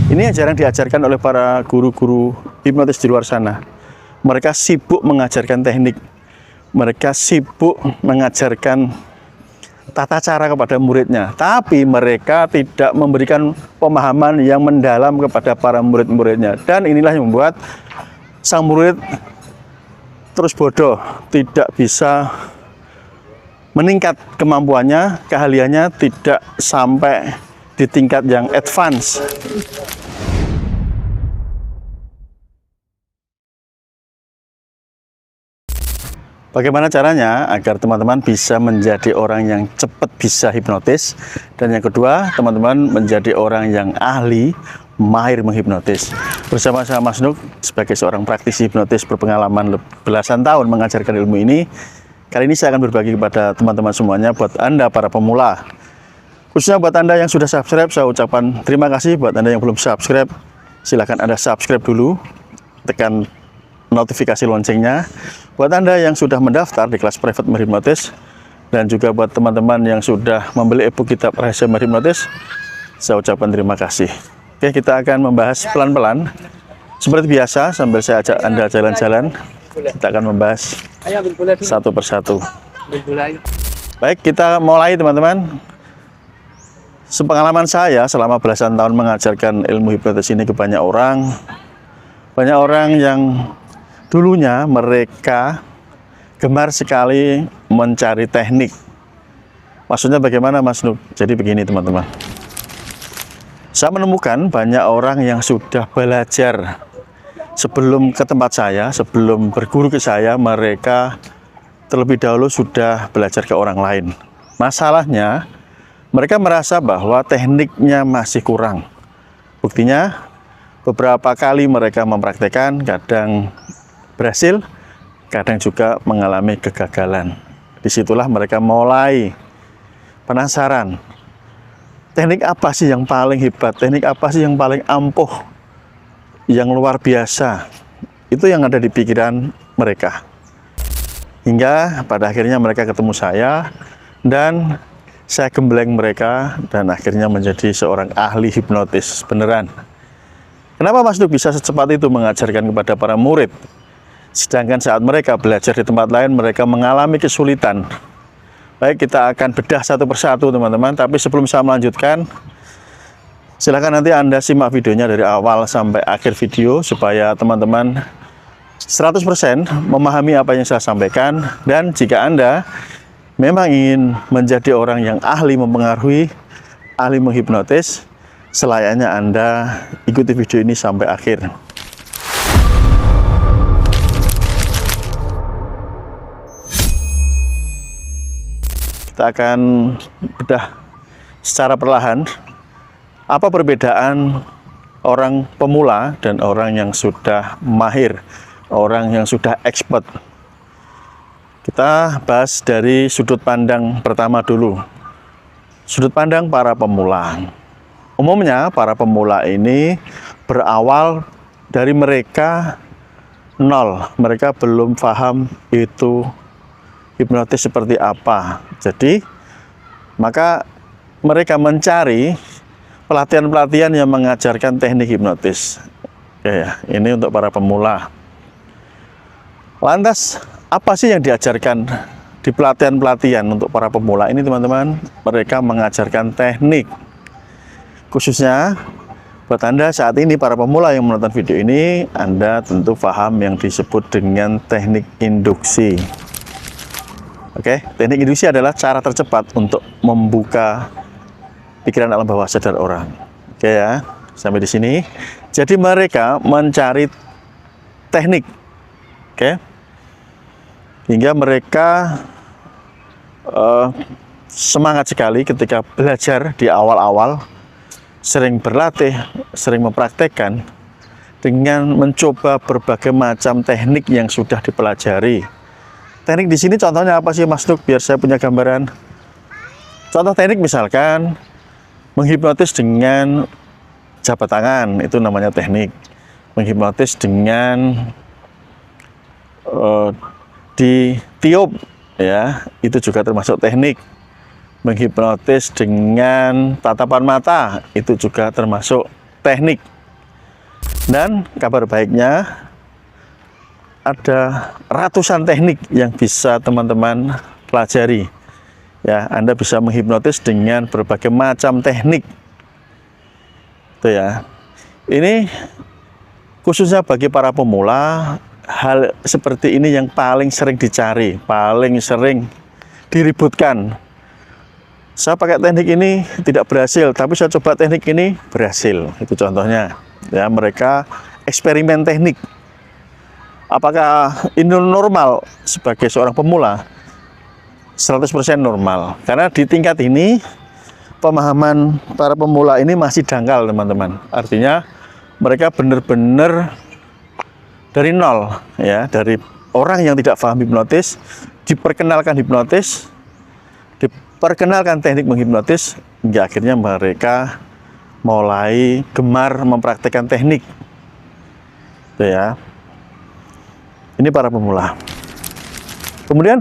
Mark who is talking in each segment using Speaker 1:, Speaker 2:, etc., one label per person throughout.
Speaker 1: Ini yang jarang diajarkan oleh para guru-guru hipnotis di luar sana. Mereka sibuk mengajarkan teknik, mereka sibuk mengajarkan tata cara kepada muridnya, tapi mereka tidak memberikan pemahaman yang mendalam kepada para murid-muridnya. Dan inilah yang membuat sang murid terus bodoh, tidak bisa meningkat kemampuannya, keahliannya tidak sampai di tingkat yang advance. Bagaimana caranya agar teman-teman bisa menjadi orang yang cepat bisa hipnotis, dan yang kedua, teman-teman menjadi orang yang ahli, mahir menghipnotis. Bersama saya Mas Nuk sebagai seorang praktisi hipnotis berpengalaman belasan tahun mengajarkan ilmu ini. Kali ini saya akan berbagi kepada teman-teman semuanya, buat Anda para pemula. Khususnya buat Anda yang sudah subscribe, saya ucapkan terima kasih. Buat Anda yang belum subscribe, silahkan Anda subscribe dulu, tekan notifikasi loncengnya. Buat Anda yang sudah mendaftar di kelas private menghipnotis, dan juga buat teman-teman yang sudah membeli ebook kitab rahasia menghipnotis, saya ucapkan terima kasih. Oke, kita akan membahas pelan-pelan seperti biasa, sambil saya ajak Anda jalan-jalan. Kita akan membahas satu persatu. Baik, kita mulai teman-teman. Sepengalaman saya selama belasan tahun mengajarkan ilmu hipnotis ini ke banyak orang yang dulunya mereka gemar sekali mencari teknik. Maksudnya bagaimana, Mas Nuk? Jadi begini teman-teman, saya menemukan banyak orang yang sudah belajar sebelum ke tempat saya, sebelum berguru ke saya, mereka terlebih dahulu sudah belajar ke orang lain. Masalahnya, mereka merasa bahwa tekniknya masih kurang. Buktinya, beberapa kali mereka mempraktekkan, kadang berhasil, kadang juga mengalami kegagalan. Disitulah mereka mulai penasaran. Teknik apa sih yang paling hebat? Teknik apa sih yang paling ampuh? Yang luar biasa? Itu yang ada di pikiran mereka. Hingga pada akhirnya mereka ketemu saya, dan saya gembleng mereka, dan akhirnya menjadi seorang ahli hipnotis beneran. Kenapa Mas Nuk bisa secepat itu mengajarkan kepada para murid? Sedangkan saat mereka belajar di tempat lain, mereka mengalami kesulitan. Baik, kita akan bedah satu persatu teman-teman. Tapi sebelum saya melanjutkan, silakan nanti Anda simak videonya dari awal sampai akhir video, supaya teman-teman 100% memahami apa yang saya sampaikan. Dan jika Anda memang ingin menjadi orang yang ahli mempengaruhi, ahli menghipnotis, selayaknya Anda ikuti video ini sampai akhir. Kita akan bedah secara perlahan apa perbedaan orang pemula dan orang yang sudah mahir, orang yang sudah expert. Kita bahas dari sudut pandang pertama dulu. Sudut pandang para pemula. Umumnya para pemula ini berawal dari mereka nol. Mereka belum paham itu hipnotis seperti apa. Jadi, maka mereka mencari pelatihan-pelatihan yang mengajarkan teknik hipnotis. Oke, ya, ini untuk para pemula. Lantas, apa sih yang diajarkan di pelatihan-pelatihan untuk para pemula ini, teman-teman? Mereka mengajarkan teknik. Khususnya buat Anda saat ini, para pemula yang menonton video ini, Anda tentu paham yang disebut dengan teknik induksi. Oke, teknik induksi adalah cara tercepat untuk membuka pikiran alam bawah sadar orang. Oke ya, sampai di sini. Jadi mereka mencari teknik, oke, hingga mereka semangat sekali ketika belajar di awal-awal, sering berlatih, sering mempraktekkan dengan mencoba berbagai macam teknik yang sudah dipelajari. Teknik di sini contohnya apa sih, Mas Nuk? Biar saya punya gambaran. Contoh teknik misalkan menghipnotis dengan jabat tangan, itu namanya teknik. Menghipnotis dengan ditiup, ya, itu juga termasuk teknik. Menghipnotis dengan tatapan mata, itu juga termasuk teknik. Dan kabar baiknya ada ratusan teknik yang bisa teman-teman pelajari. Ya, Anda bisa menghipnotis dengan berbagai macam teknik. Itu ya. Ini khususnya bagi para pemula, hal seperti ini yang paling sering dicari, paling sering diributkan. Saya pakai teknik ini tidak berhasil, tapi saya coba teknik ini berhasil. Itu contohnya. Ya, mereka eksperimen teknik. Apakah ini normal sebagai seorang pemula? 100% normal. Karena di tingkat ini pemahaman para pemula ini masih dangkal, teman-teman. Artinya mereka benar-benar dari nol, ya, dari orang yang tidak paham hipnotis, diperkenalkan hipnotis, diperkenalkan teknik menghipnotis, hingga akhirnya mereka mulai gemar mempraktekkan teknik. Itu ya. Ini para pemula. Kemudian,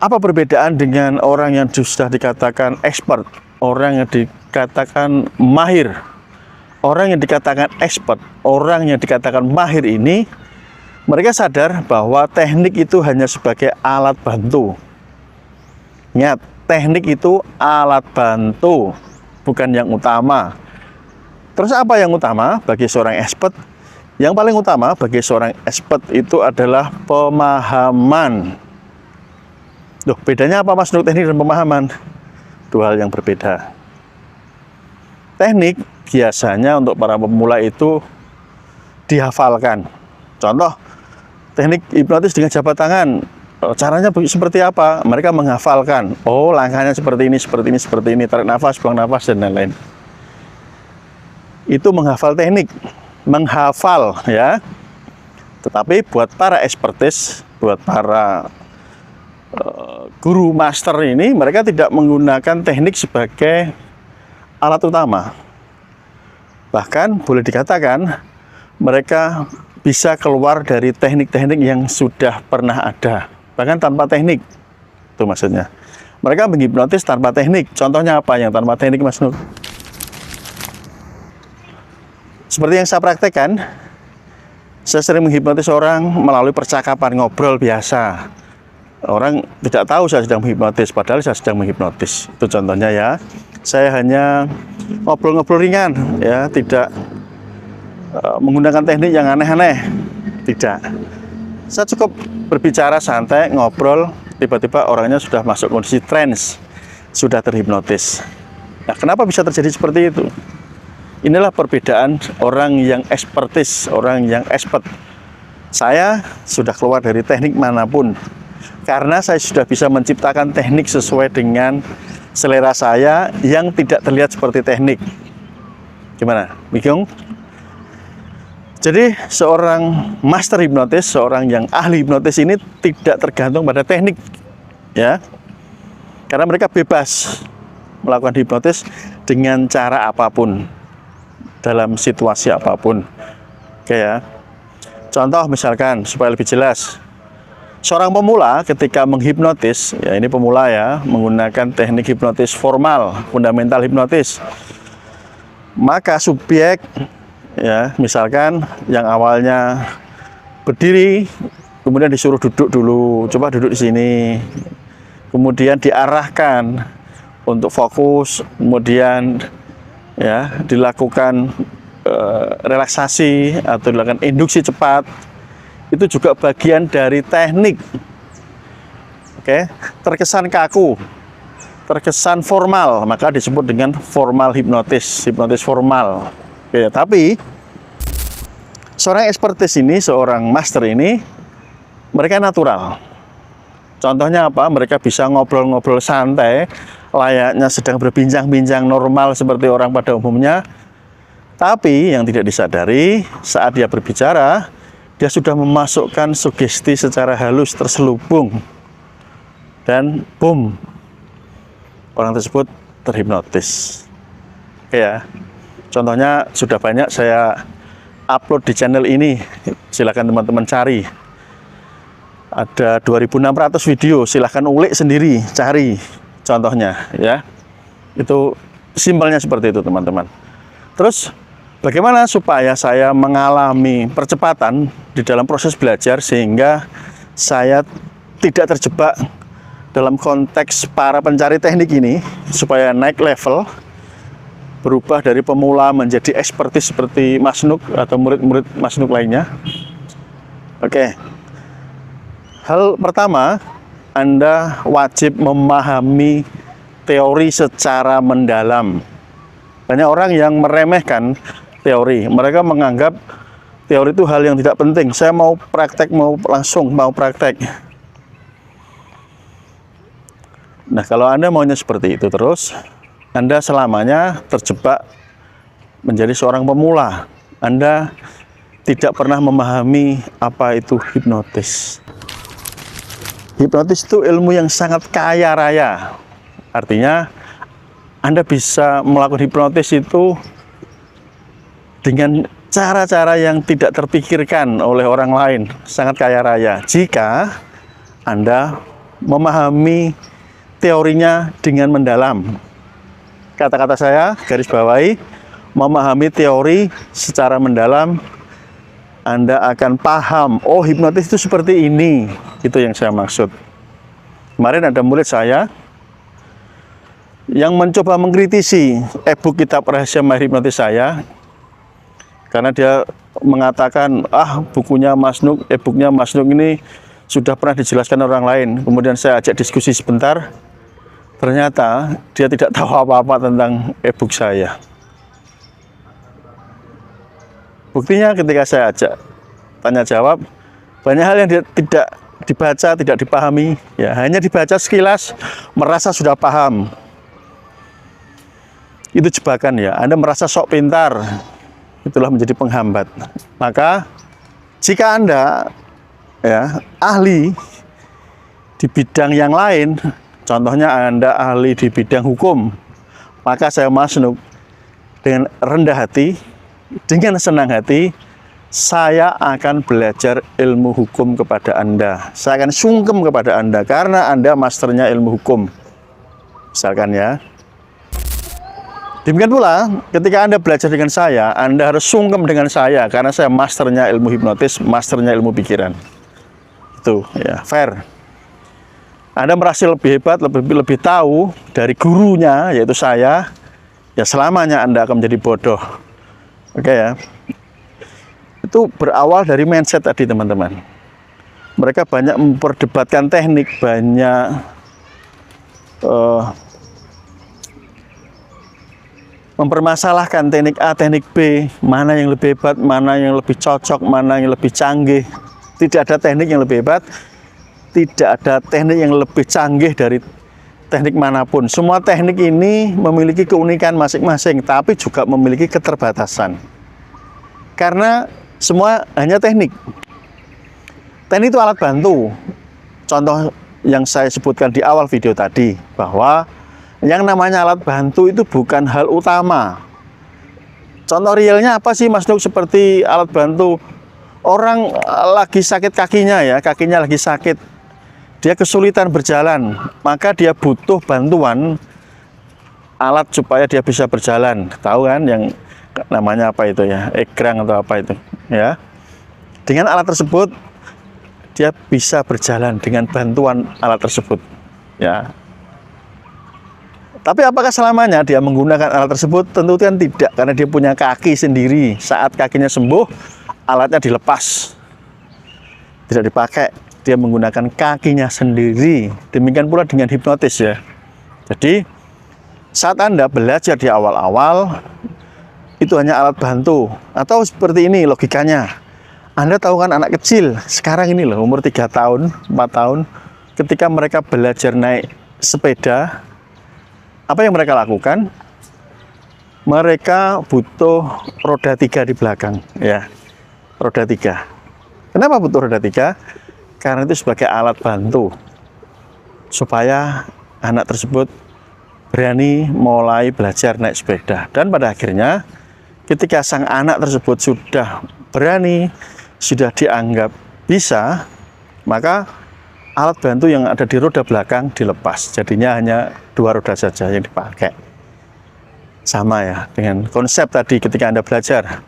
Speaker 1: apa perbedaan dengan orang yang sudah dikatakan expert, orang yang dikatakan mahir? Orang yang dikatakan expert, orang yang dikatakan mahir ini, mereka sadar bahwa teknik itu hanya sebagai alat bantu. Ingat, teknik itu alat bantu, bukan yang utama. Terus apa yang utama bagi seorang expert? Yang paling utama bagi seorang expert itu adalah pemahaman. Loh, bedanya apa Mas untuk teknik dan pemahaman? Dua hal yang berbeda. Teknik biasanya untuk para pemula itu dihafalkan. Contoh, teknik hipnotis dengan jabat tangan. Caranya seperti apa? Mereka menghafalkan. Oh, langkahnya seperti ini, seperti ini, seperti ini. Tarik nafas, buang nafas, dan lain-lain. Itu menghafal teknik. Menghafal, ya. Tetapi buat para expertis, buat para guru master ini, mereka tidak menggunakan teknik sebagai alat utama. Bahkan boleh dikatakan mereka bisa keluar dari teknik-teknik yang sudah pernah ada, bahkan tanpa teknik. Itu maksudnya. Mereka menghipnotis tanpa teknik. Contohnya apa yang tanpa teknik, Mas Nur? Seperti yang saya praktekkan, saya sering menghipnotis orang melalui percakapan, ngobrol biasa. Orang tidak tahu saya sedang menghipnotis, padahal saya sedang menghipnotis. Itu contohnya ya. Saya hanya ngobrol-ngobrol ringan, ya, tidak menggunakan teknik yang aneh-aneh, tidak. Saya cukup berbicara santai, ngobrol, tiba-tiba orangnya sudah masuk kondisi trance, sudah terhipnotis. Nah, kenapa bisa terjadi seperti itu? Inilah perbedaan orang yang expertis, orang yang expert. Saya sudah keluar dari teknik manapun, karena saya sudah bisa menciptakan teknik sesuai dengan selera saya yang tidak terlihat seperti teknik. Gimana? Bingung? Jadi seorang master hipnotis, seorang yang ahli hipnotis ini tidak tergantung pada teknik, ya. Karena mereka bebas melakukan hipnotis dengan cara apapun, dalam situasi apapun. Oke ya. Contoh misalkan supaya lebih jelas. Seorang pemula ketika menghipnotis, ya ini pemula ya, menggunakan teknik hipnotis formal, fundamental hipnotis. Maka subjek, ya misalkan yang awalnya berdiri, kemudian disuruh duduk dulu, coba duduk di sini. Kemudian diarahkan untuk fokus, kemudian ya dilakukan relaksasi atau dilakukan induksi cepat. Itu juga bagian dari teknik. Oke, terkesan kaku, terkesan formal, maka disebut dengan formal hipnotis, hipnotis formal. Oke, tapi seorang expertis ini, seorang master ini, mereka natural. Contohnya apa? Mereka bisa ngobrol-ngobrol santai, layaknya sedang berbincang-bincang normal seperti orang pada umumnya. Tapi yang tidak disadari, saat dia berbicara, dia sudah memasukkan sugesti secara halus terselubung. Dan boom, orang tersebut terhipnotis. Oke ya, contohnya sudah banyak saya upload di channel ini. Silakan teman-teman cari. Ada 2.600 video, silahkan ulik sendiri, cari contohnya ya. Itu simpelnya seperti itu teman-teman. Terus Bagaimana supaya saya mengalami percepatan di dalam proses belajar sehingga saya tidak terjebak dalam konteks para pencari teknik ini, supaya naik level, berubah dari pemula menjadi ekspertis seperti Mas Nuk atau murid-murid Mas Nuk lainnya. Oke. Hal pertama, Anda wajib memahami teori secara mendalam. Banyak orang yang meremehkan teori. Mereka menganggap teori itu hal yang tidak penting. Saya mau praktek, mau praktek. Nah, kalau Anda maunya seperti itu terus, Anda selamanya terjebak menjadi seorang pemula. Anda tidak pernah memahami apa itu hipnotis. Hipnotis itu ilmu yang sangat kaya raya. Artinya, Anda bisa melakukan hipnotis itu dengan cara-cara yang tidak terpikirkan oleh orang lain, sangat kaya raya. Jika Anda memahami teorinya dengan mendalam. Kata-kata saya, garis bawahi, memahami teori secara mendalam, Anda akan paham, oh hipnotis itu seperti ini. Itu yang saya maksud. Kemarin ada murid saya yang mencoba mengkritisi e-book kitab rahasia mahir hipnotis saya, karena dia mengatakan, bukunya Mas Nuk, e-booknya Mas Nuk ini sudah pernah dijelaskan orang lain. Kemudian saya ajak diskusi sebentar, ternyata dia tidak tahu apa-apa tentang e-book saya. Buktinya ketika saya ajak tanya jawab, banyak hal yang dia tidak dibaca, tidak dipahami, ya hanya dibaca sekilas, merasa sudah paham. Itu jebakan ya, Anda merasa sok pintar, itulah menjadi penghambat. Maka jika Anda ya ahli di bidang yang lain, contohnya Anda ahli di bidang hukum, maka saya Mas Nuk dengan rendah hati, dengan senang hati, saya akan belajar ilmu hukum kepada Anda. Saya akan sungkem kepada Anda karena Anda masternya ilmu hukum, misalkan ya. Demikian pula, ketika Anda belajar dengan saya, Anda harus sungkem dengan saya, karena saya masternya ilmu hipnotis, masternya ilmu pikiran. Itu, ya, fair. Anda merasa lebih hebat, lebih tahu dari gurunya, yaitu saya, ya selamanya Anda akan menjadi bodoh. Oke ya. Itu berawal dari mindset tadi, teman-teman. Mereka banyak memperdebatkan teknik, banyak mempermasalahkan teknik A, teknik B, mana yang lebih hebat, mana yang lebih cocok, mana yang lebih canggih. Tidak ada teknik yang lebih hebat, tidak ada teknik yang lebih canggih dari teknik manapun. Semua teknik ini memiliki keunikan masing-masing, tapi juga memiliki keterbatasan. Karena semua hanya teknik. Teknik itu alat bantu. Contoh yang saya sebutkan di awal video tadi, bahwa yang namanya alat bantu itu bukan hal utama. Contoh realnya apa sih Mas Nuk seperti alat bantu? Orang lagi sakit kakinya ya, kakinya lagi sakit, dia kesulitan berjalan, maka dia butuh bantuan alat supaya dia bisa berjalan. Tahu kan yang namanya apa itu ya, egrang atau apa itu ya. Dengan alat tersebut dia bisa berjalan dengan bantuan alat tersebut ya. Tapi apakah selamanya dia menggunakan alat tersebut? Tentu kan tidak, karena dia punya kaki sendiri. Saat kakinya sembuh, alatnya dilepas, tidak dipakai, dia menggunakan kakinya sendiri. Demikian pula dengan hipnotis ya. Jadi saat Anda belajar di awal-awal, itu hanya alat bantu. Atau seperti ini logikanya, Anda tahu kan anak kecil sekarang ini loh, umur 3 tahun, 4 tahun, ketika mereka belajar naik sepeda, apa yang mereka lakukan? Mereka butuh roda 3 di belakang ya, roda 3. Kenapa butuh roda 3? Karena itu sebagai alat bantu supaya anak tersebut berani mulai belajar naik sepeda. Dan pada akhirnya ketika sang anak tersebut sudah berani, sudah dianggap bisa, maka alat bantu yang ada di roda belakang dilepas. Jadinya hanya 2 roda saja yang dipakai. Sama ya dengan konsep tadi ketika Anda belajar.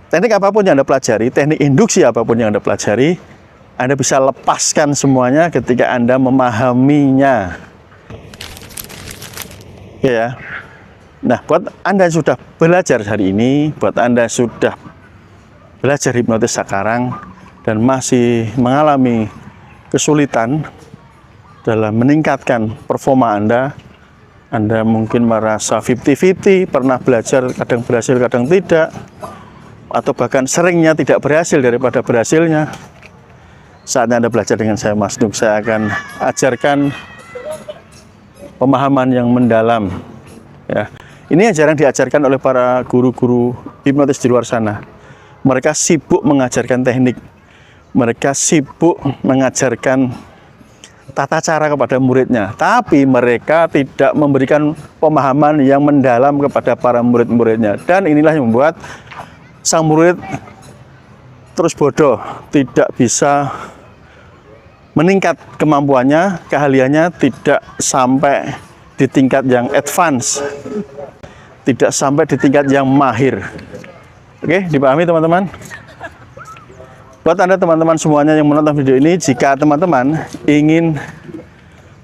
Speaker 1: Teknik apapun yang Anda pelajari, teknik induksi apapun yang Anda pelajari, Anda bisa lepaskan semuanya ketika Anda memahaminya. Ya. Nah, buat Anda yang sudah belajar hari ini, buat Anda sudah belajar hipnotis sekarang dan masih mengalami kesulitan dalam meningkatkan performa Anda mungkin merasa 50-50, pernah belajar kadang berhasil kadang tidak, atau bahkan seringnya tidak berhasil daripada berhasilnya. Saatnya Anda belajar dengan saya, Mas Nuk. Saya akan ajarkan pemahaman yang mendalam ya. Ini yang jarang diajarkan oleh para guru-guru hipnotis di luar sana. Mereka sibuk mengajarkan teknik, mereka sibuk mengajarkan tata cara kepada muridnya, tapi mereka tidak memberikan pemahaman yang mendalam kepada para murid-muridnya. Dan inilah yang membuat sang murid terus bodoh, tidak bisa meningkat kemampuannya, keahliannya tidak sampai di tingkat yang advance, tidak sampai di tingkat yang mahir. Oke, dipahami teman-teman? Buat Anda teman-teman semuanya yang menonton video ini, jika teman-teman ingin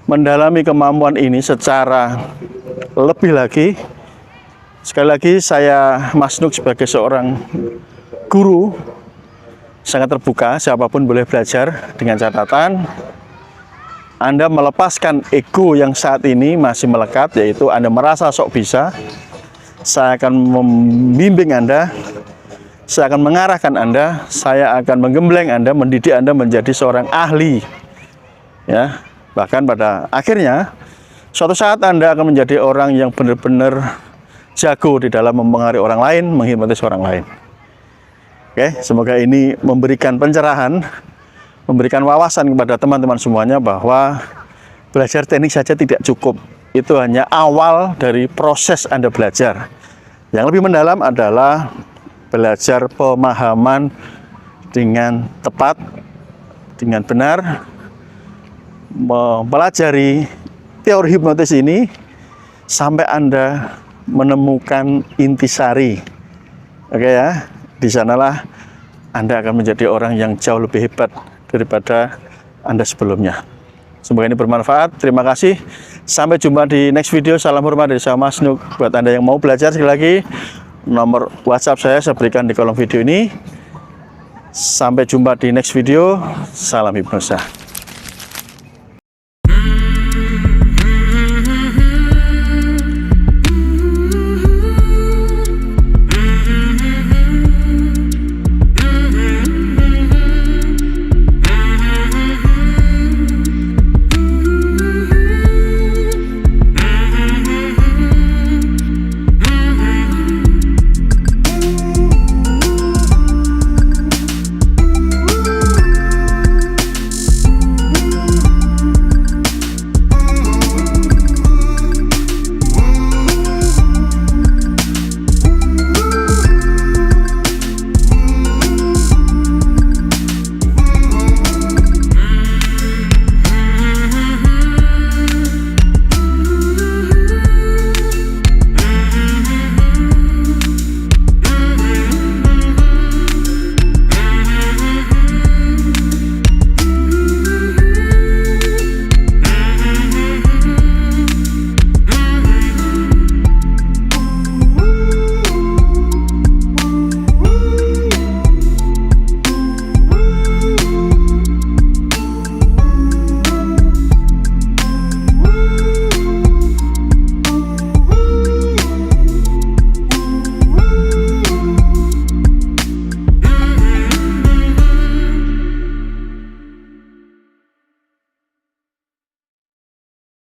Speaker 1: mendalami kemampuan ini secara lebih lagi, sekali lagi saya Mas Nuk sebagai seorang guru sangat terbuka, siapapun boleh belajar, dengan catatan Anda melepaskan ego yang saat ini masih melekat, yaitu Anda merasa sok bisa. Saya akan membimbing Anda, saya akan mengarahkan Anda, saya akan menggembleng Anda, mendidik Anda menjadi seorang ahli. Ya, bahkan pada akhirnya suatu saat Anda akan menjadi orang yang benar-benar jago di dalam mempengaruhi orang lain, menghipnotis orang lain. Oke, semoga ini memberikan pencerahan, memberikan wawasan kepada teman-teman semuanya bahwa belajar teknik saja tidak cukup. Itu hanya awal dari proses Anda belajar. Yang lebih mendalam adalah belajar pemahaman dengan tepat, dengan benar, mempelajari teori hipnotis ini sampai Anda menemukan intisari. Oke ya, di sanalah Anda akan menjadi orang yang jauh lebih hebat daripada Anda sebelumnya. Semoga ini bermanfaat. Terima kasih. Sampai jumpa di next video. Salam hormat dari saya Mas Nuk. Buat Anda yang mau belajar, sekali lagi nomor WhatsApp saya berikan di kolom video ini. Sampai jumpa di next video. Salam hipnosa.